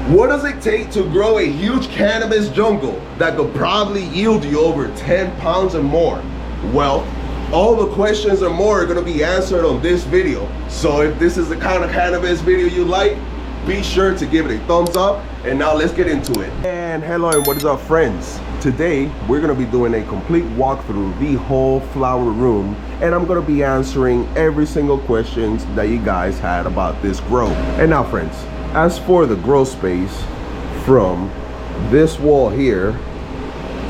What does it take to grow a huge cannabis jungle that could probably yield you over 10 pounds and more? Well, all the questions and more are going to be answered on this video. So if this is the kind of cannabis video you like, be sure to give it a thumbs up. And now let's get into it. And hello, and what is up, friends? Today we're going to be doing a complete walkthrough the whole flower room, and I'm going to be answering every single questions that you guys had about this grow. And now, friends, as for the grow space, from this wall here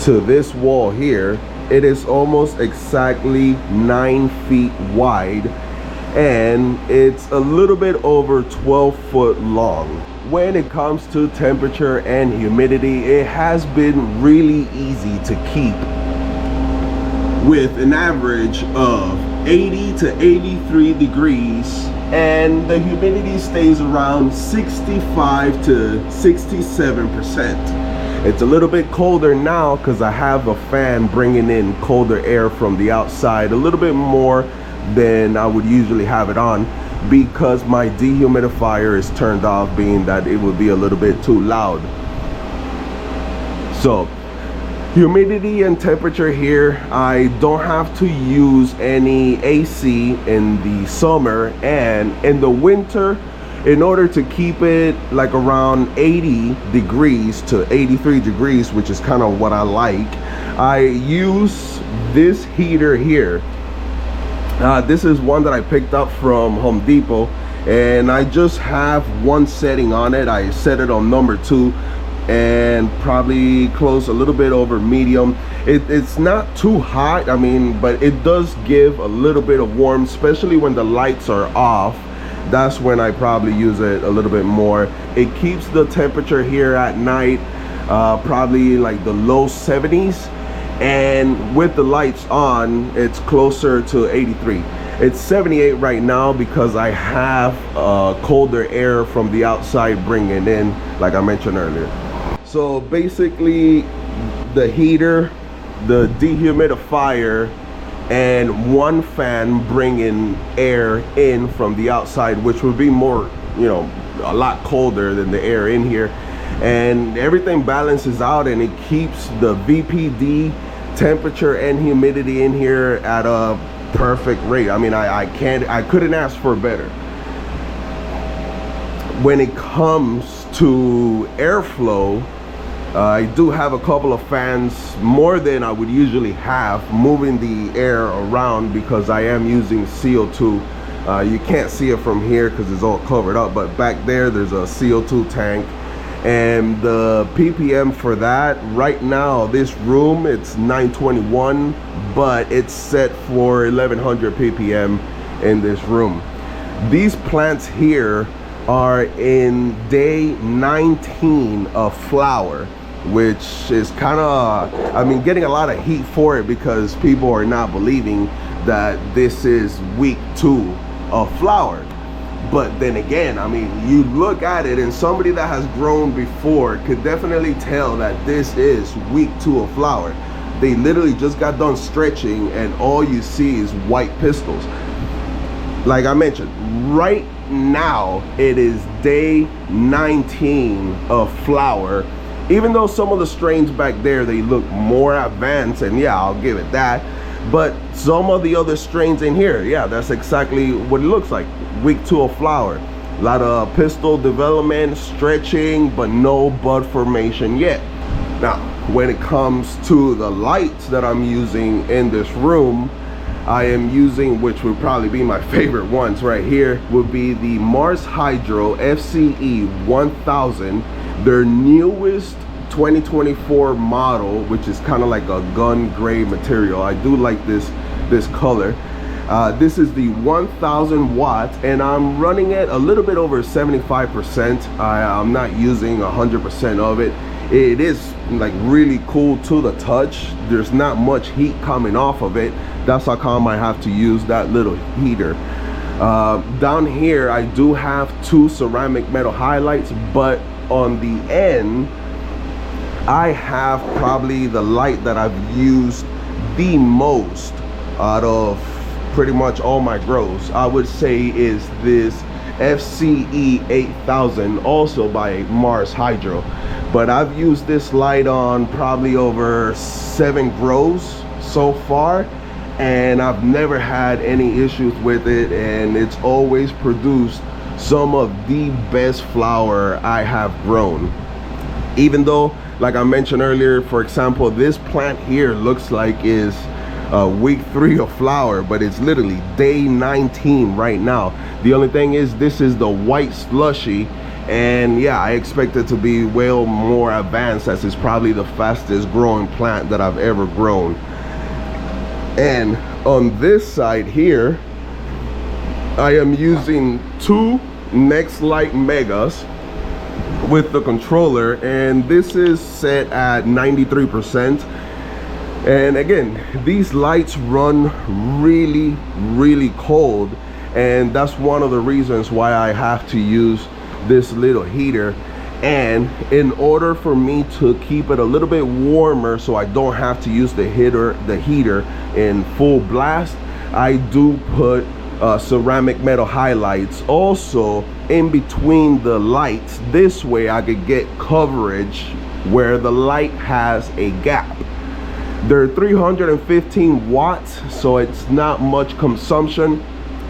to this wall here, it is almost exactly 9 feet wide, and it's a little bit over 12 foot long. When it comes to temperature and humidity, it has been really easy to keep with an average of 80 to 83 degrees, and the humidity stays around 65 to 67%. It's a little bit colder now because I have a fan bringing in colder air from the outside, a little bit more than I would usually have it on, because my dehumidifier is turned off, being that it would be a little bit too loud. So humidity and temperature here, I don't have to use any AC in the summer, and in the winter, in order to keep it like around 80 degrees to 83 degrees, which is kind of what I like, I use this heater here. This is one that I picked up from Home Depot, and I just have one setting on it. I set it on number 2 and probably close a little bit over medium. It's not too hot, I mean, but it does give a little bit of warmth, especially when the lights are off. That's when I probably use it a little bit more. It keeps the temperature here at night probably like the low 70s, and with the lights on, it's closer to 83. It's 78 right now because I have colder air from the outside bringing in, like I mentioned earlier. So basically, the heater, the dehumidifier, and one fan bringing air in from the outside, which would be more, you know, a lot colder than the air in here, and everything balances out, and it keeps the VPD temperature and humidity in here at a perfect rate. I mean, I couldn't ask for better. When it comes to airflow, I do have a couple of fans, more than I would usually have, moving the air around because I am using CO2. You can't see it from here because it's all covered up, but back there's a CO2 tank, and the ppm for that right now, this room, it's 921, but it's set for 1100 ppm in this room. These plants here are in day 19 of flower, which is kind of, I mean, getting a lot of heat for it because people are not believing that this is week 2 of flower. But then again, I mean, you look at it, and somebody that has grown before could definitely tell that this is week 2 of flower. They literally just got done stretching, and all you see is white pistils. Like I mentioned, right now it is day 19 of flower. Even though some of the strains back there, they look more advanced, and yeah, I'll give it that, but some of the other strains in here, yeah, that's exactly what it looks like. Week 2 of flower. A lot of pistil development, stretching, but no bud formation yet. Now, when it comes to the lights that I'm using in this room, I am using, which would probably be my favorite ones right here, would be the Mars Hydro FCE 1000, their newest 2024 model, which is kind of like a gun gray material. I do like this color. This is the 1000 watts, and I'm running it a little bit over 75%. I'm not using 100% of it. It is like really cool to the touch. There's not much heat coming off of it. That's how come I have to use that little heater. Down here, I do have 2 ceramic metal highlights, but on the end, I have probably the light that I've used the most out of pretty much all my grows. I would say is this FCE 8000, also by Mars Hydro. But I've used this light on probably over 7 grows so far, and I've never had any issues with it, and it's always produced some of the best flower I have grown. Even though, like I mentioned earlier, for example, this plant here looks like is week 3 of flower, but it's literally day 19 right now. The only thing is, this is the white slushy, and yeah, I expect it to be well more advanced, as it's probably the fastest growing plant that I've ever grown. And on this side here, I am using 2 Next Light Megas with the controller, and this is set at 93%. And again, these lights run really cold, and that's one of the reasons why I have to use this little heater. And in order for me to keep it a little bit warmer, so I don't have to use the heater in full blast, I do put ceramic metal highlights also in between the lights. This way I could get coverage where the light has a gap. They're 315 watts, so it's not much consumption.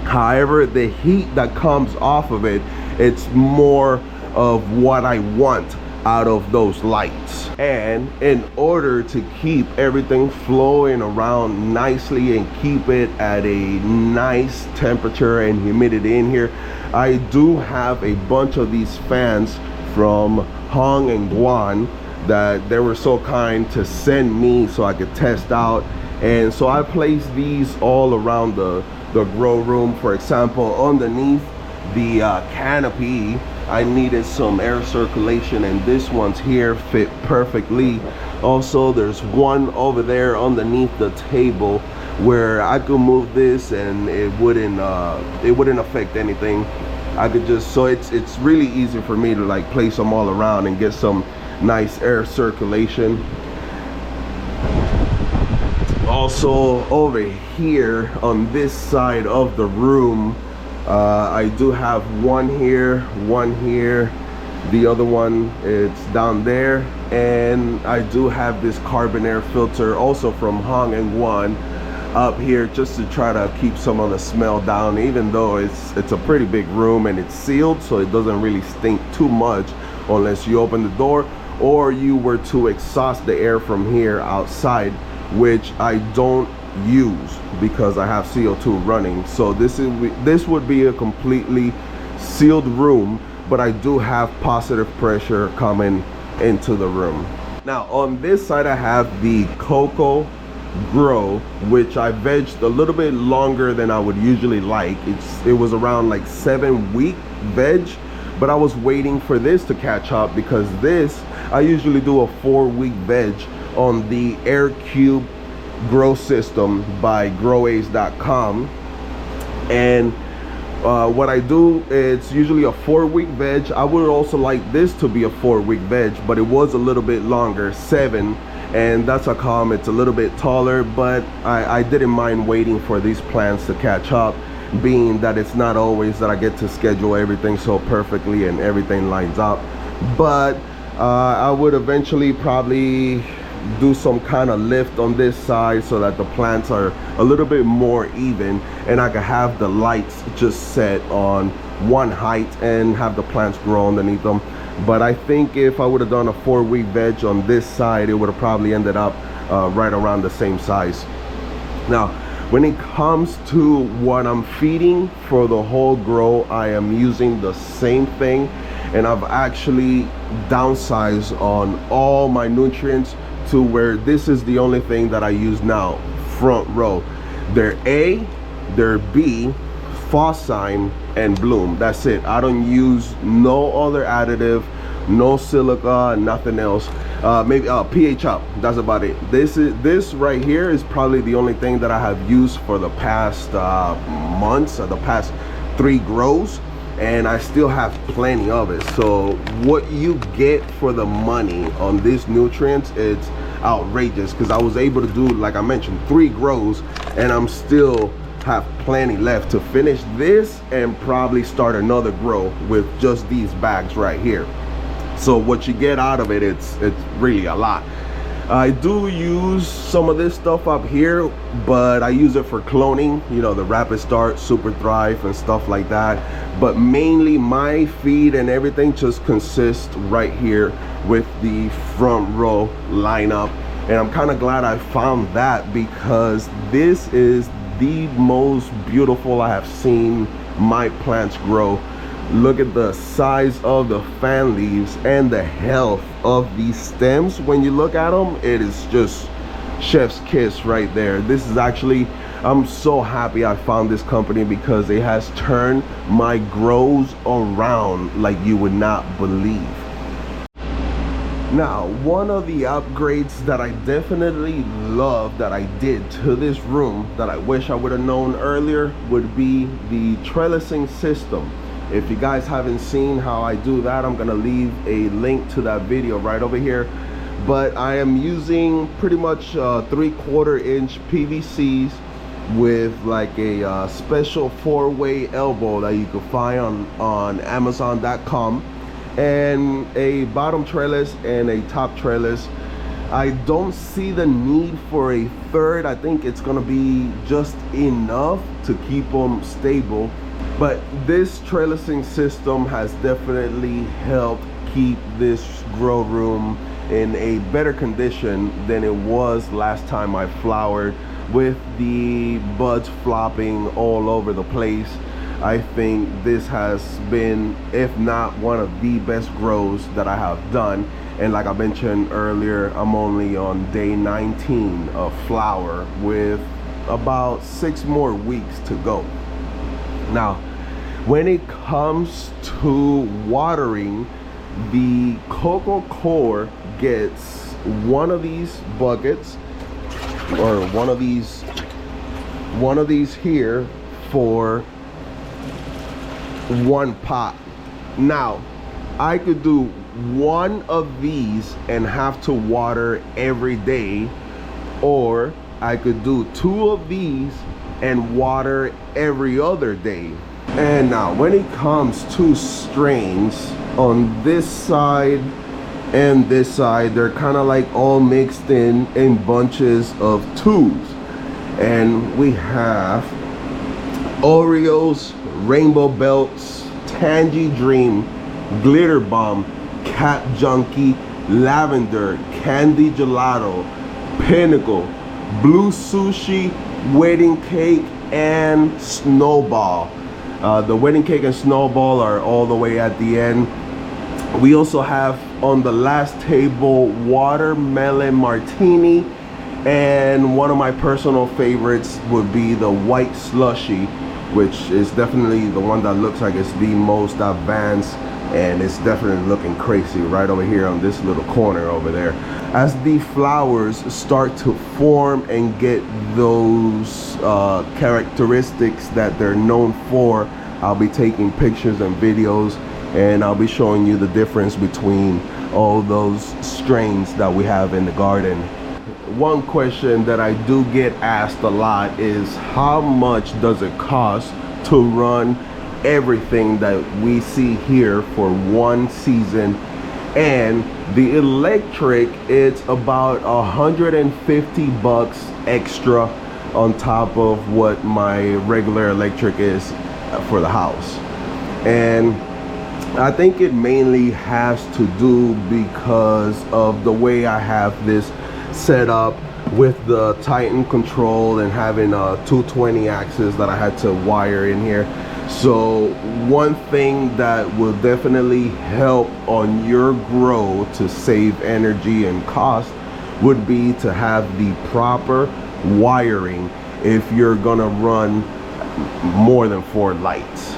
However, the heat that comes off of it, it's more of what I want out of those lights. And in order to keep everything flowing around nicely and keep it at a nice temperature and humidity in here, I do have a bunch of these fans from HON&GUAN that they were so kind to send me so I could test out. And so I placed these all around the grow room. For example, underneath the canopy, I needed some air circulation, and this one's here fit perfectly. Also, there's one over there underneath the table where I could move this and it wouldn't affect anything. I could just, so it's really easy for me to like place them all around and get some nice air circulation. Also over here on this side of the room, I do have one here, the other one it's down there, and I do have this carbon air filter also from HON&GUAN up here, just to try to keep some of the smell down, even though it's a pretty big room and it's sealed, so it doesn't really stink too much unless you open the door or you were to exhaust the air from here outside, which I don't use because I have CO2 running. So this would be a completely sealed room, but I do have positive pressure coming into the room. Now on this side I have the COCO grow, which I vegged a little bit longer than I would usually like. It was around like 7-week veg, but I was waiting for this to catch up because this, I usually do a 4-week veg on the Air Cube grow system by growace.com. And what I do, it's usually a 4-week veg. I would also like this to be a 4-week veg, but it was a little bit longer, 7, and that's how come it's a little bit taller. But I didn't mind waiting for these plants to catch up, being that it's not always that I get to schedule everything so perfectly and everything lines up. But I would eventually probably do some kind of lift on this side so that the plants are a little bit more even, and I can have the lights just set on one height and have the plants grow underneath them. But I think if I would have done a 4-week veg on this side, it would have probably ended up right around the same size. Now when it comes to what I'm feeding for the whole grow, I am using the same thing, and I've actually downsized on all my nutrients to where this is the only thing that I use now. Front row, they're A, they're B, phosine, and bloom. That's it. I don't use no other additive, no silica, nothing else. Maybe pH up, that's about it. This right here is probably the only thing that I have used for the past months, or the past 3 grows, and I still have plenty of it. So what you get for the money on these nutrients, it's outrageous, because I was able to do, like I mentioned, 3 grows, and I'm still have plenty left to finish this and probably start another grow with just these bags right here. So what you get out of it, it's really a lot. I do use some of this stuff up here, but I use it for cloning, you know, the Rapid Start, Super Thrive and stuff like that. But mainly my feed and everything just consists right here with the front row lineup. And I'm kind of glad I found that, because this is the most beautiful I have seen my plants grow. Look at the size of the fan leaves and the health of these stems. When you look at them, it is just chef's kiss right there. This is actually, I'm so happy I found this company, because it has turned my grows around like you would not believe. Now, one of the upgrades that I definitely love that I did to this room that I wish I would have known earlier would be the trellising system. If you guys haven't seen how I do that, I'm gonna leave a link to that video right over here. But I am using pretty much 3/4 inch PVCs with like a special 4-way elbow that you can find on Amazon.com, and a bottom trellis and a top trellis. I don't see the need for a third. I think it's gonna be just enough to keep them stable. But this trellising system has definitely helped keep this grow room in a better condition than it was last time I flowered, with the buds flopping all over the place. I think this has been, if not one of the best grows that I have done. And like I mentioned earlier, I'm only on day 19 of flower, with about 6 more weeks to go. Now, when it comes to watering, the COCO gets one of these buckets, or one of these here, for 1 pot. Now, I could do 1 of these and have to water every day, or I could do 2 of these and water every other day. And now when it comes to strains, on this side and this side, they're kind of like all mixed in bunches of 2s. And we have Oreos, Rainbow Belts, Tangy Dream, Glitter Bomb, Cat Junkie, Lavender, Candy Gelato, Pinnacle, Blue Sushi, Wedding Cake, and Snowball. The wedding cake and Snowball are all the way at the end. We also have on the last table Watermelon Martini, and one of my personal favorites would be the White Slushy, which is definitely the one that looks like it's the most advanced, and it's definitely looking crazy right over here on this little corner over there. As the flowers start to form and get those characteristics that they're known for, I'll be taking pictures and videos, and I'll be showing you the difference between all those strains that we have in the garden. One question that I do get asked a lot is, how much does it cost to run everything that we see here for 1 season? And the electric, it's about $150 extra on top of what my regular electric is for the house. And I think it mainly has to do because of the way I have this set up with the Titan control and having a 220 axis that I had to wire in here. So one thing that will definitely help on your grow to save energy and cost would be to have the proper wiring if you're gonna run more than 4 lights.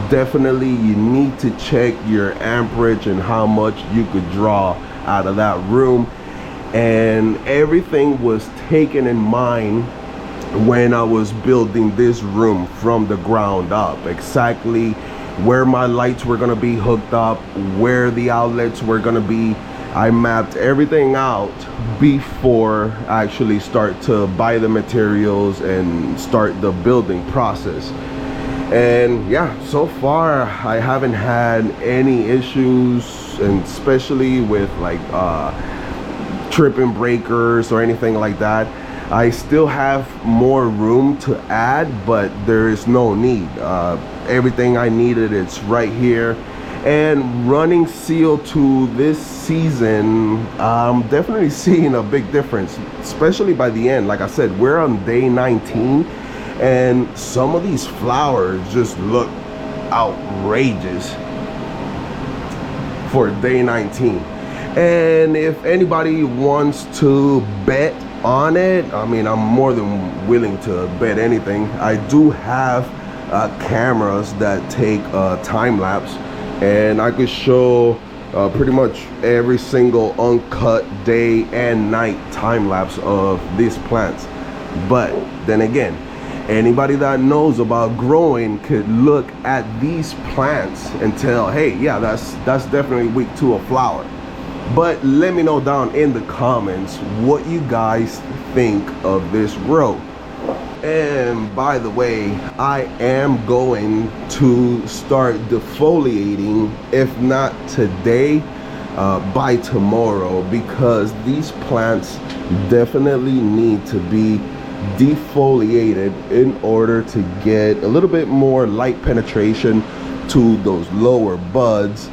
Definitely you need to check your amperage and how much you could draw out of that room. And everything was taken in mind when I was building this room from the ground up. Exactly where my lights were gonna be hooked up, where the outlets were gonna be, I mapped everything out before I actually start to buy the materials and start the building process. And yeah, so far I haven't had any issues, and especially with like tripping breakers or anything like that. I still have more room to add, but there is no need. Everything I needed, it's right here. And running CO2 this season, I'm definitely seeing a big difference, especially by the end. Like I said, we're on day 19, and some of these flowers just look outrageous for day 19. And if anybody wants to bet on it, I mean, I'm more than willing to bet anything. I do have cameras that take time lapse, and I could show pretty much every single uncut day and night time lapse of these plants. But then again, anybody that knows about growing could look at these plants and tell, hey, yeah, that's definitely week 2 of flower. But let me know down in the comments what you guys think of this grow. And by the way, I am going to start defoliating, if not today, by tomorrow, because these plants definitely need to be defoliated in order to get a little bit more light penetration to those lower buds.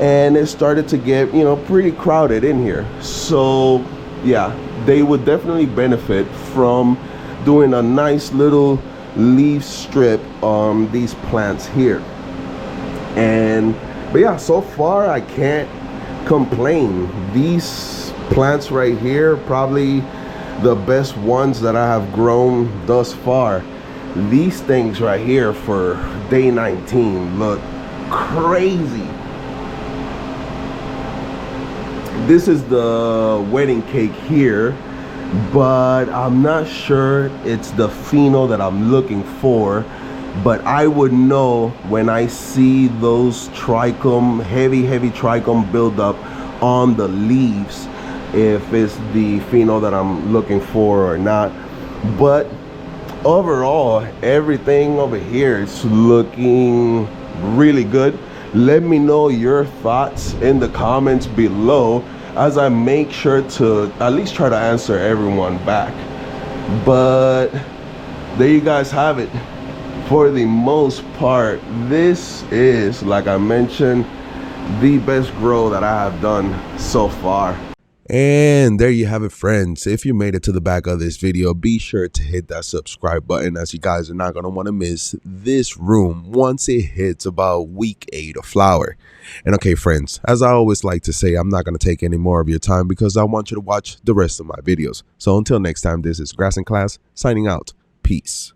And it started to get, you know, pretty crowded in here. So yeah, they would definitely benefit from doing a nice little leaf strip on these plants here. But yeah, so far I can't complain. These plants right here, probably the best ones that I have grown thus far. These things right here for day 19 look crazy. This is the wedding cake here, but I'm not sure it's the pheno that I'm looking for. But I would know when I see those trichome, heavy trichome build up on the leaves, if it's the pheno that I'm looking for or not. But overall, everything over here is looking really good. Let me know your thoughts in the comments below, as I make sure to at least try to answer everyone back. But there you guys have it. For the most part, this is, like I mentioned, the best grow that I have done so far. And there you have it, friends. If you made it to the back of this video, be sure to hit that subscribe button, as you guys are not going to want to miss this room once it hits about week 8 of flower. And okay, friends, as I always like to say, I'm not going to take any more of your time because I want you to watch the rest of my videos. So until next time, this is Grass in Class signing out. Peace.